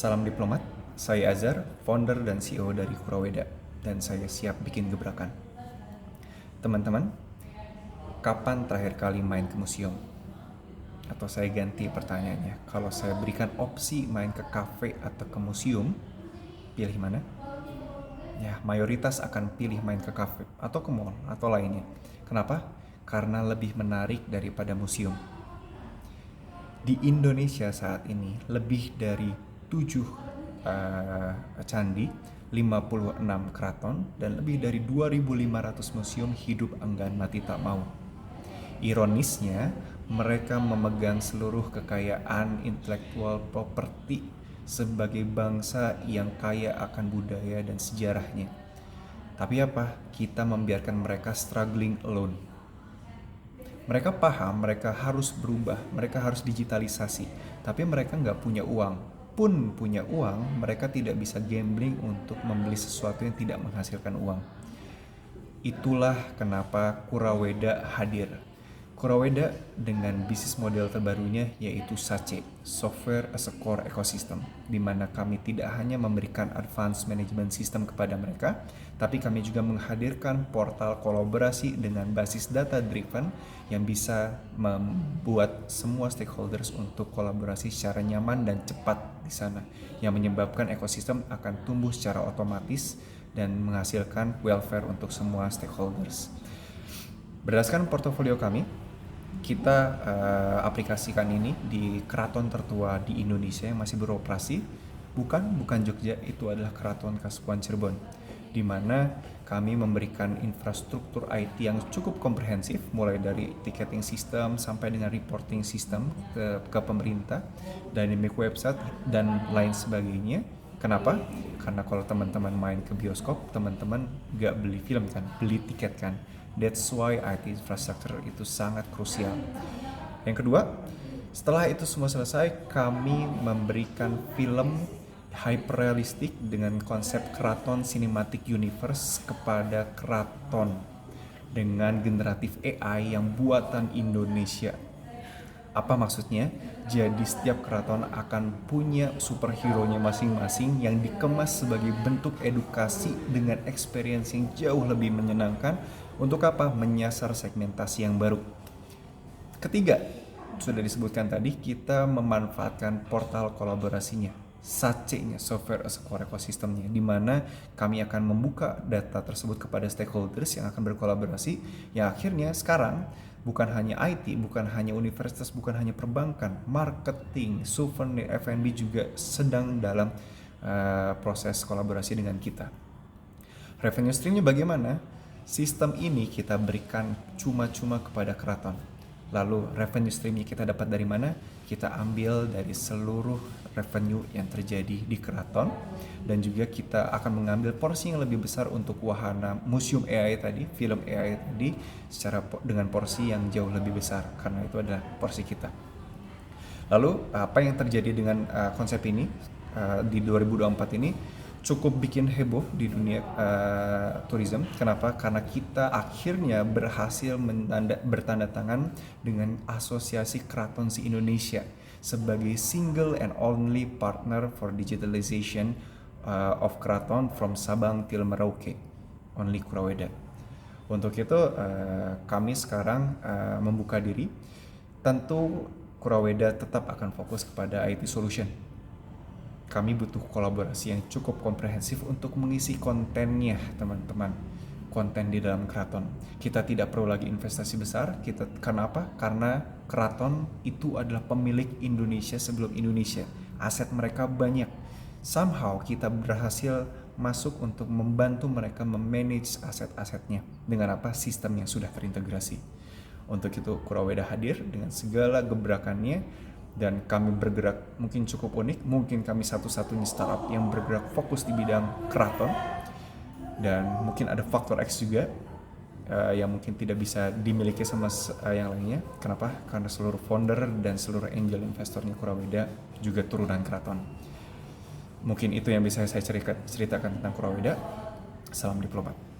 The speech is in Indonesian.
Salam diplomat, saya Azhar, founder dan CEO dari Kuraweda, dan saya siap bikin gebrakan. Teman-teman, kapan terakhir kali main ke museum? Atau saya ganti pertanyaannya, kalau saya berikan opsi main ke kafe atau ke museum, pilih mana? Ya, mayoritas akan pilih main ke kafe atau ke mall atau lainnya. Kenapa? Karena lebih menarik daripada museum. Di Indonesia saat ini lebih dari 7 candi, 56 keraton, dan lebih dari 2.500 museum hidup enggan mati tak mau. Ironisnya, mereka memegang seluruh kekayaan intelektual properti sebagai bangsa yang kaya akan budaya dan sejarahnya. Tapi apa? Kita membiarkan mereka struggling alone. Mereka paham mereka harus berubah, mereka harus digitalisasi, tapi mereka nggak punya uang. Pun punya uang, mereka tidak bisa gambling untuk membeli sesuatu yang tidak menghasilkan uang. Itulah kenapa Kuraweda hadir. Kuraweda dengan bisnis model terbarunya yaitu SACE, Software as a Core Ecosystem, di mana kami tidak hanya memberikan advanced management system kepada mereka, tapi kami juga menghadirkan portal kolaborasi dengan basis data driven yang bisa membuat semua stakeholders untuk kolaborasi secara nyaman dan cepat di sana, yang menyebabkan ekosistem akan tumbuh secara otomatis dan menghasilkan welfare untuk semua stakeholders. Berdasarkan portofolio kami, kita aplikasikan ini di keraton tertua di Indonesia yang masih beroperasi. Bukan Jogja, itu adalah Keraton Kasepuhan Cirebon, di mana kami memberikan infrastruktur IT yang cukup komprehensif, mulai dari ticketing system sampai dengan reporting system ke pemerintah, dynamic website, dan lain sebagainya. Kenapa? Karena kalau teman-teman main ke bioskop, teman-teman gak beli film kan, beli tiket kan. That's why IT infrastructure itu sangat krusial. Yang kedua, setelah itu semua selesai, kami memberikan film hyperrealistik dengan konsep keraton cinematic universe kepada keraton dengan generatif AI yang buatan Indonesia. Apa maksudnya? Jadi setiap keraton akan punya superhero-nya masing-masing yang dikemas sebagai bentuk edukasi dengan experience yang jauh lebih menyenangkan. Untuk apa? Menyasar segmentasi yang baru. Ketiga, sudah disebutkan tadi, kita memanfaatkan portal kolaborasinya, SACE-nya, Software as a Core Ecosystem-nya, di mana kami akan membuka data tersebut kepada stakeholders yang akan berkolaborasi, yang akhirnya sekarang bukan hanya IT, bukan hanya universitas, bukan hanya perbankan, marketing, souvenir, F&B juga sedang dalam proses kolaborasi dengan kita. Revenue stream-nya bagaimana? Sistem ini kita berikan cuma-cuma kepada keraton. Lalu revenue stream-nya kita dapat dari mana? Kita ambil dari seluruh revenue yang terjadi di keraton, dan juga kita akan mengambil porsi yang lebih besar untuk wahana museum AI tadi, film AI tadi, dengan porsi yang jauh lebih besar, karena itu adalah porsi kita. Lalu apa yang terjadi dengan konsep ini di 2024 ini? Cukup bikin heboh di dunia tourism. Kenapa? Karena kita akhirnya berhasil bertanda tangan dengan Asosiasi Keraton se-Indonesia sebagai single and only partner for digitalization of keraton from Sabang till Merauke, only Kuraweda. Untuk itu kami sekarang membuka diri. Tentu Kuraweda tetap akan fokus kepada IT solution. Kami butuh kolaborasi yang cukup komprehensif untuk mengisi kontennya, teman-teman. Konten di dalam keraton. Kita tidak perlu lagi investasi besar. Karena apa? Karena keraton itu adalah pemilik Indonesia sebelum Indonesia. Aset mereka banyak. Somehow kita berhasil masuk untuk membantu mereka memanage aset-asetnya. Dengan apa? Sistem yang sudah terintegrasi. Untuk itu Kuraweda hadir dengan segala gebrakannya. Dan kami bergerak mungkin cukup unik, mungkin kami satu-satunya startup yang bergerak fokus di bidang keraton, dan mungkin ada faktor X juga yang mungkin tidak bisa dimiliki sama yang lainnya. Kenapa? Karena seluruh founder dan seluruh angel investornya Kuraweda juga turunan keraton. Mungkin itu yang bisa saya ceritakan tentang Kuraweda. Salam diplomat.